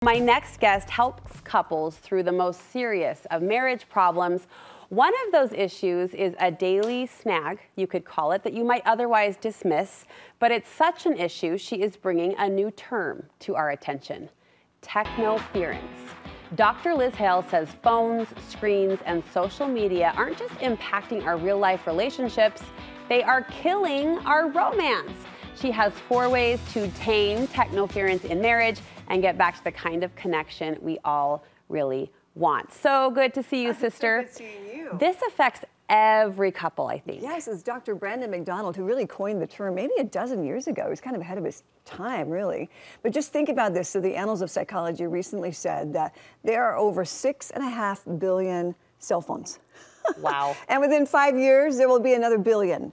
My next guest helps couples through the most serious of marriage problems. One of those issues is a daily snag, you could call it, that you might otherwise dismiss, but it's such an issue, she is bringing a new term to our attention: technoference. Dr. Liz Hale says phones, screens, and social media aren't just impacting our real-life relationships, they are killing our romance. She has 4 ways to tame technoference in marriage and get back to the kind of connection we all really want. So good to see you, sister. So good seeing you. This affects every couple, I think. Yes, it's Dr. Brandon McDonald who really coined the term maybe a dozen years ago. He was kind of ahead of his time, really. But just think about this. So the Annals of Psychology recently said that there are over 6.5 billion cell phones. Wow. And within 5 years, there will be another billion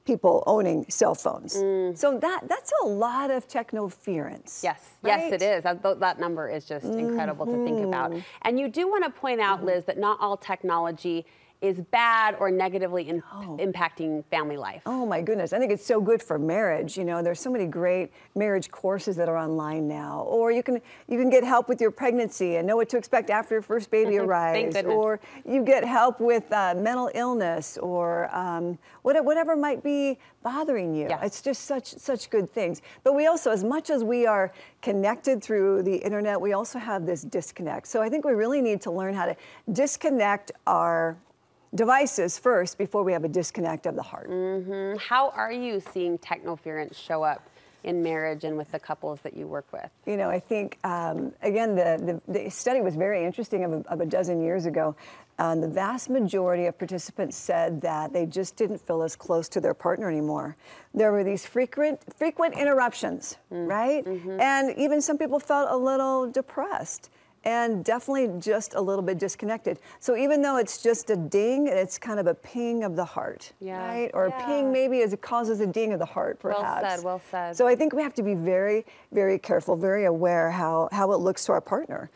people owning cell phones. So that's a lot of technoference. Yes, right? yes, it is. That number is just incredible to think about. And you do want to point out, Liz, that not all technology is bad or negatively impacting family life. Oh my goodness, I think it's so good for marriage. You know, there's so many great marriage courses that are online now. Or you can get help with your pregnancy and know what to expect after your first baby arrives. Thank goodness. Or you get help with mental illness or whatever might be bothering you. Yeah. It's just such good things. But we also, as much as we are connected through the internet, we also have this disconnect. So I think we really need to learn how to disconnect our devices first before we have a disconnect of the heart. How are you seeing technoference show up in marriage and with the couples that you work with? You know, I think, again, the study was very interesting of a dozen years ago. The vast majority of participants said that they just didn't feel as close to their partner anymore. There were these frequent interruptions, right? And even some people felt a little depressed. And definitely just a little bit disconnected. So even though it's just a ding, it's kind of a ping of the heart, right? Or a ping maybe as it causes a ding of the heart, perhaps. Well said, well said. So I think we have to be very, very careful, very aware how it looks to our partner.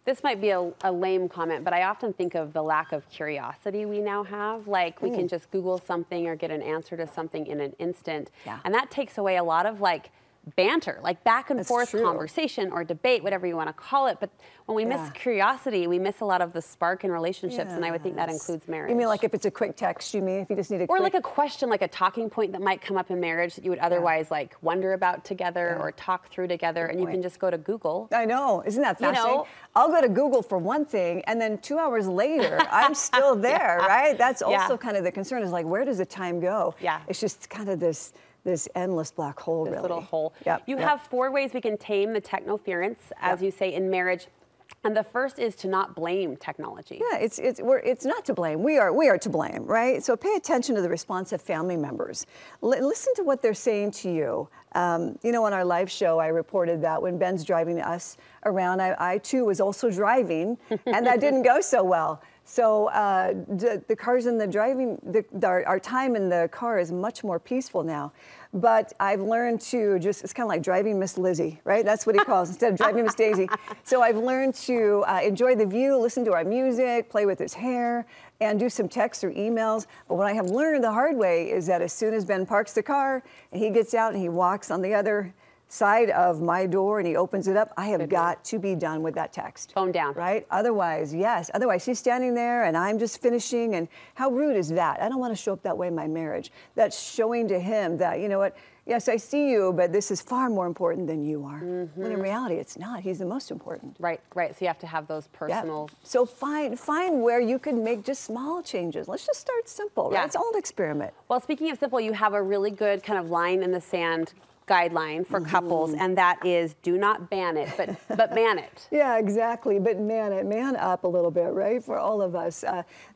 This might be a lame comment, but I often think of the lack of curiosity we now have. Like, we can just Google something or get an answer to something in an instant. Yeah. And that takes away a lot of, like, banter, like back and forth conversation or debate, whatever you want to call it. But when we miss curiosity, we miss a lot of the spark in relationships, and I would think that includes marriage. You mean like if it's a quick text, you mean if you just need a quick... Or like a question, like a talking point that might come up in marriage that you would otherwise like wonder about together or talk through together, and you can just go to Google. I know, isn't that fascinating? You know, I'll go to Google for one thing, and then 2 hours later, I'm still there, right? That's also kind of the concern, is like, where does the time go? Yeah. It's just kind of this endless black hole, this really. little hole. Yep. You have 4 ways we can tame the technoference, as you say, in marriage. And the first is to not blame technology. Yeah, it's not to blame. We are to blame, right? So pay attention to the response of family members. Listen to what they're saying to you. You know, on our live show, I reported that when Ben's driving us around, I too was also driving, and that didn't go so well. So the cars in the driving, our time in the car is much more peaceful now. But I've learned to it's kind of like driving Miss Lizzie, right? That's what he calls, instead of driving Miss Daisy. So I've learned to enjoy the view, listen to our music, play with his hair, and do some texts or emails. But what I have learned the hard way is that as soon as Ben parks the car and he gets out and he walks on the other side of my door and he opens it up, I have got to be done with that text. Phone down. Right? Otherwise, otherwise he's standing there and I'm just finishing, and how rude is that? I don't want to show up that way in my marriage. That's showing to him that, you know what, yes, I see you, but this is far more important than you are. When in reality, it's not. He's the most important. Right, right. So you have to have those personal... Yeah. So find where you can make just small changes. Let's just start simple, right? It's all an experiment. Well, speaking of simple, you have a really good kind of line in the sand guideline for couples, and that is do not ban it, but man it. Yeah, exactly. But man up a little bit, right? For all of us,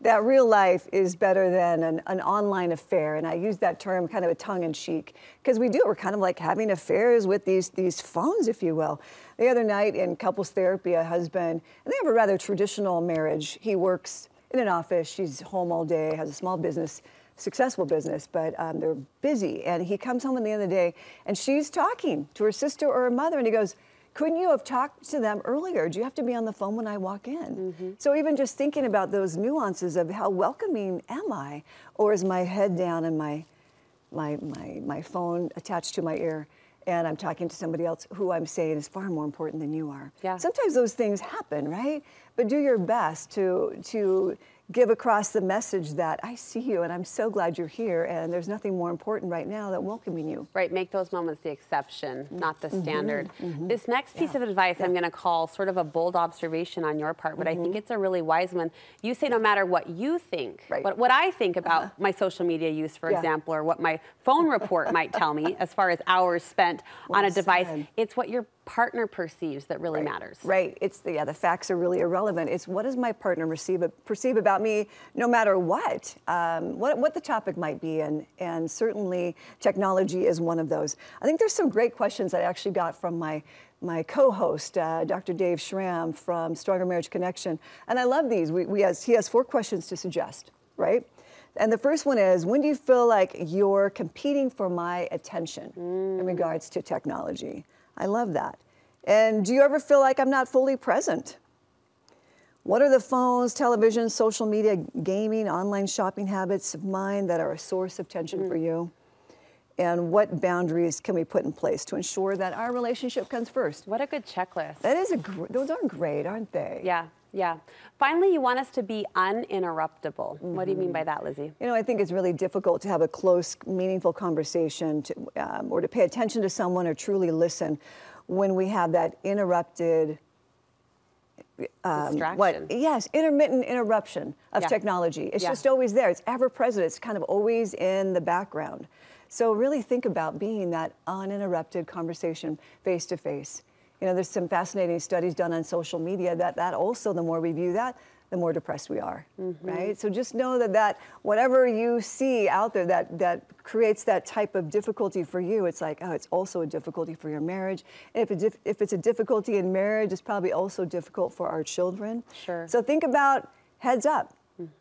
that real life is better than an online affair, and I use that term kind of a tongue-in-cheek because we're kind of like having affairs with these phones, if you will. The other night in couples therapy, a husband, and they have a rather traditional marriage. He works in an office. She's home all day, has a small business. Successful business, but they're busy. And he comes home at the end of the day, and she's talking to her sister or her mother, and he goes, couldn't you have talked to them earlier? Do you have to be on the phone when I walk in? So even just thinking about those nuances of how welcoming am I, or is my head down and my phone attached to my ear? and I'm talking to somebody else who I'm saying is far more important than you are. Yeah. Sometimes those things happen, right? But do your best to give across the message that I see you and I'm so glad you're here, and there's nothing more important right now than welcoming you. Right, make those moments the exception, not the standard. This next piece Yeah. of advice I'm going to call sort of a bold observation on your part, but I think it's a really wise one. You say no matter what you think, Right. what I think about my social media use, for Yeah. example, or what my phone report might tell me as far as hours spent on a Well device, said. it's what your partner perceives that really matters. Right. It's the facts are really irrelevant. It's what does my partner perceive about me, no matter what the topic might be, and certainly technology is one of those. I think there's some great questions that I actually got from my co-host, Dr. Dave Schramm from Stronger Marriage Connection, and I love these. He has 4 questions to suggest, right? And the first one is, when do you feel like you're competing for my attention in regards to technology? I love that. And do you ever feel like I'm not fully present? What are the phones, television, social media, gaming, online shopping habits of mine that are a source of tension for you? And what boundaries can we put in place to ensure that our relationship comes first? What a good checklist. That is those are great, aren't they? Yeah, yeah. Finally, you want us to be uninterruptible. What do you mean by that, Lizzie? You know, I think it's really difficult to have a close, meaningful conversation or to pay attention to someone or truly listen when we have that interrupted Distraction. intermittent interruption of technology. It's just always there. It's ever present. It's kind of always in the background. So really think about being that uninterrupted conversation face to face. You know, there's some fascinating studies done on social media that also, the more we view that, the more depressed we are, right? So just know that whatever you see out there that creates that type of difficulty for you, it's like, oh, it's also a difficulty for your marriage. And if it's a difficulty in marriage, it's probably also difficult for our children. Sure. So think about heads up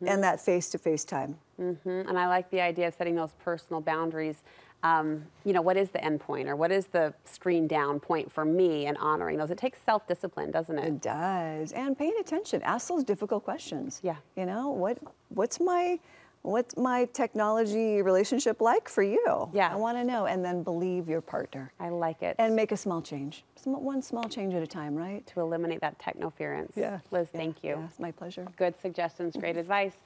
and that face-to-face time. And I like the idea of setting those personal boundaries. You know, what is the end point, or what is the screen down point for me, and honoring those? It takes self-discipline, doesn't it? It does. And paying attention. Ask those difficult questions. Yeah. You know, what's my technology relationship like for you? Yeah. I want to know. And then believe your partner. I like it. And make a small change. One small change at a time, right? To eliminate that technoference. Yeah. Liz, thank you. Yeah, it's my pleasure. Good suggestions, great advice.